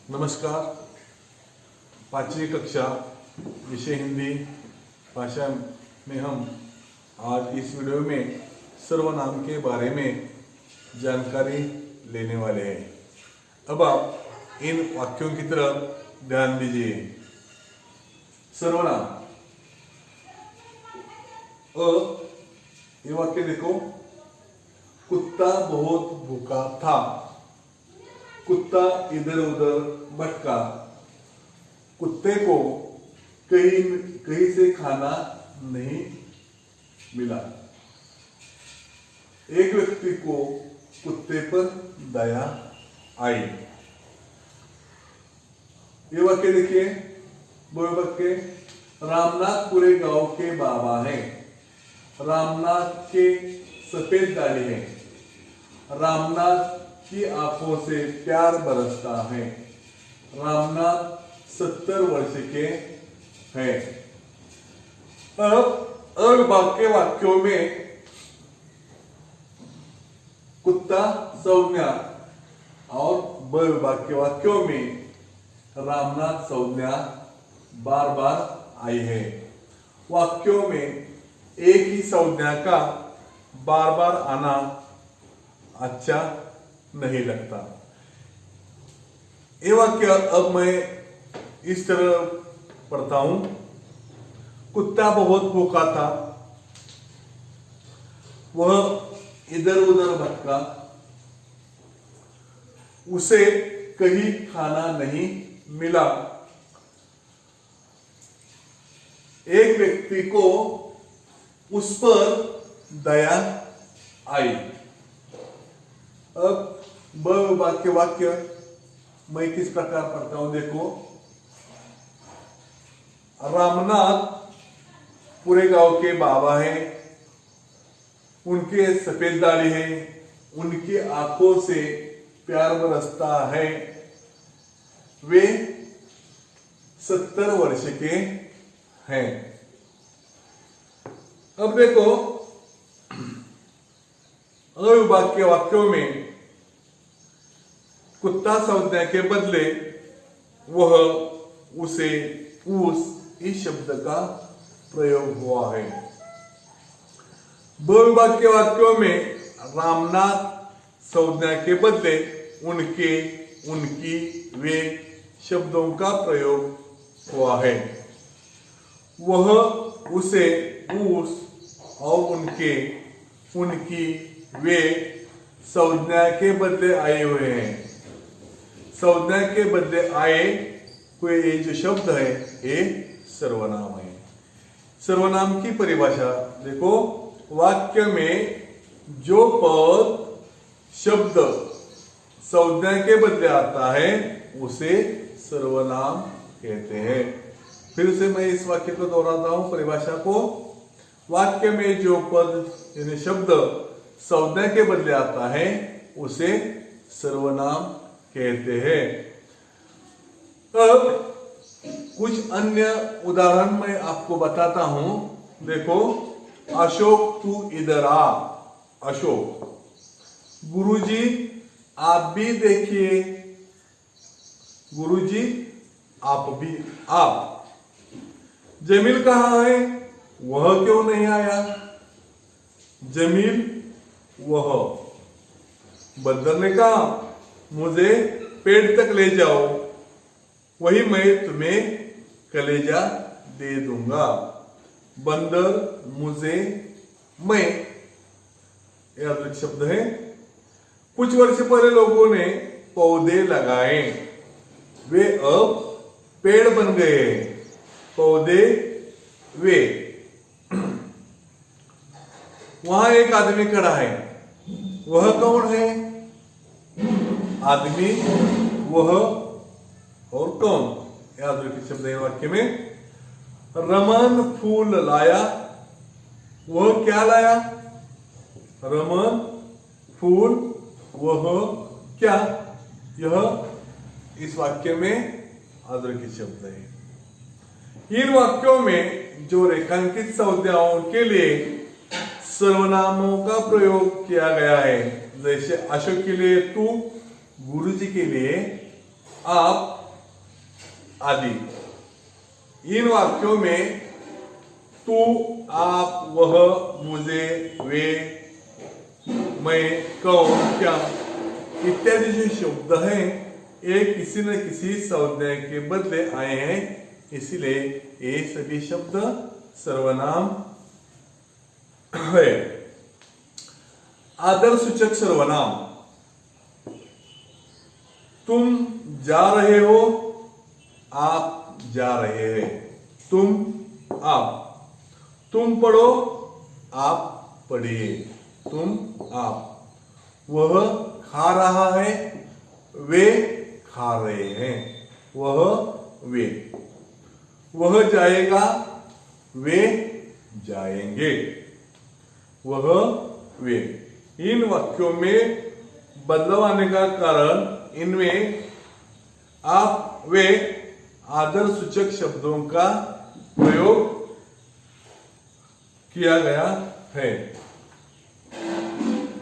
नमस्कार। पांचवी कक्षा विषय हिंदी भाषा में हम आज इस वीडियो में सर्वनाम के बारे में जानकारी लेने वाले हैं। अब आप इन वाक्यों की तरफ ध्यान दीजिए। सर्वनाम ये वाक्य देखो, कुत्ता बहुत भूखा था। कुत्ता इधर उधर भटका। कुत्ते को कहीं से खाना नहीं मिला। एक व्यक्ति को कुत्ते पर दया आई। ये वाक्य देखिए, वो वाक्य, रामनाथ पूरे गांव के बाबा हैं। रामनाथ के सफेद दाढ़ी है। रामनाथ की आंखों से प्यार बरसता है। रामनाथ 70 वर्ष के हैं। अब वाक्यों में कुत्ता संज्ञा और ब वाक्यों में रामनाथ संज्ञा बार बार आई है। वाक्यों में एक ही संज्ञा का बार बार आना अच्छा नहीं लगता। ये वाक्य अब मैं इस तरह पढ़ता हूं। कुत्ता बहुत भूखा था। वह इधर उधर भटका। उसे कहीं खाना नहीं मिला। एक व्यक्ति को उस पर दया आई। अब वाक्य मैं किस प्रकार पढ़ता हूं देखो। रामनाथ पूरे गांव के बाबा हैं। उनके सफेद दाढ़ी है। उनकी आंखों से प्यार बरसता है। वे 70 वर्ष के हैं। अब देखो, वाक्यों में कुत्ता संज्ञा के बदले वह, उसे, उस इस शब्द का प्रयोग हुआ है। वाक्यों में रामनाथ संज्ञा के बदले उनके, उनकी, वे शब्दों का प्रयोग हुआ है। वह, उसे, उस और उनके, उनकी, वे संज्ञा के बदले आए हुए हैं। संज्ञा के बदले आए हुए ये जो शब्द है ये सर्वनाम है। सर्वनाम की परिभाषा देखो। वाक्य में जो पद शब्द संज्ञा के बदले आता है उसे सर्वनाम कहते हैं। फिर से मैं इस वाक्य को दोहराता हूं, परिभाषा को। वाक्य में जो पद यानी शब्द संज्ञा के बदले आता है उसे सर्वनाम कहते हैं। अब कुछ अन्य उदाहरण मैं आपको बताता हूं। देखो, अशोक तू इधर आ। अशोक, गुरुजी आप भी देखिए। गुरुजी आप भी, आप। जमील कहाँ है? वह क्यों नहीं आया? जमील, वह। बंदर ने कहा मुझे पेड़ तक ले जाओ, वही मैं तुम्हें कलेजा दे दूंगा। बंदर, मुझे, मैं, यह शब्द है। कुछ वर्ष पहले लोगों ने पौधे लगाए। वे अब पेड़ बन गए। पौधे, वे। वहां एक आदमी खड़ा है। वह कौन है? आदमी, वह और कौन। याद रखिए शब्द है वाक्य में। रमन फूल लाया। वह क्या लाया? रमन, फूल, वह क्या। यह इस वाक्य में अद्रकित शब्द है। इन वाक्यों में जो रेखांकित संज्ञाओं के लिए सर्वनामों का प्रयोग किया गया है, जैसे अशोक के लिए तू, गुरुजी के लिए आप, आदि। इन वाक्यों में तू, आप, वह, मुझे, वे, मैं, कौन, क्या इत्यादि जो शब्द हैं ये किसी न किसी संज्ञा के बदले आए हैं, इसलिए ये सभी शब्द सर्वनाम है। आदर सूचक सर्वनाम, तुम जा रहे हो, आप जा रहे हैं, तुम, आप, तुम पढ़ो, आप पढ़िए, तुम, आप, वह खा रहा है, वे खा रहे हैं, वह, वे, वह जाएगा, वे जाएंगे, वह, वे। इन वाक्यों में बदलाव आने का कारण इनमें आप, वे आदर सूचक शब्दों का प्रयोग किया गया है।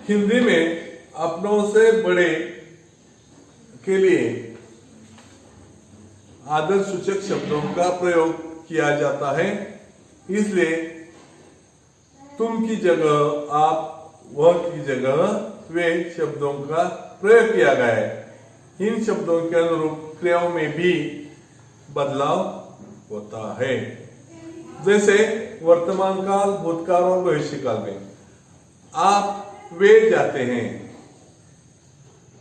हिंदी में अपनों से बड़े के लिए आदर सूचक शब्दों का प्रयोग किया जाता है, इसलिए तुम की जगह आप, वह की जगह वे शब्दों का प्रयोग किया गया है। इन शब्दों के अनुरूप क्रियाओं में भी बदलाव होता है। जैसे वर्तमान काल, भूतकाल और भविष्य काल में आप, वे जाते हैं,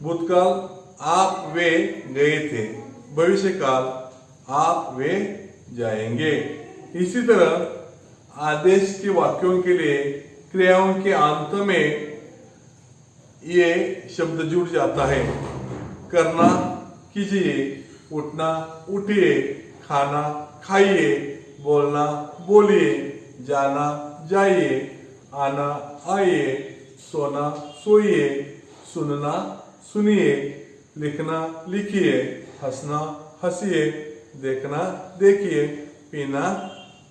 भूतकाल आप, वे गए थे, भविष्य काल आप, वे जाएंगे। इसी तरह आदेश के वाक्यों के लिए क्रियाओं के अंत में ये शब्द जुड़ जाता है। करना, कीजिए, उठना, उठिए, खाना, खाइए, बोलना, बोलिए, जाना, जाइए, आना, आइए, सोना, सोइए, सुनना, सुनिए, लिखना, लिखिए, हंसना, हंसिए, देखना, देखिए, पीना,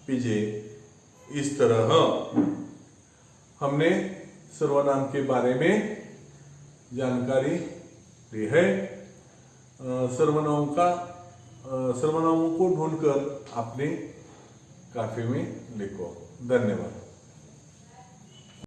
पीजिए। इस तरह हमने सर्वनाम के बारे में जानकारी ली है। सर्वनामों को ढूंढकर अपने काफी में लिखो। धन्यवाद।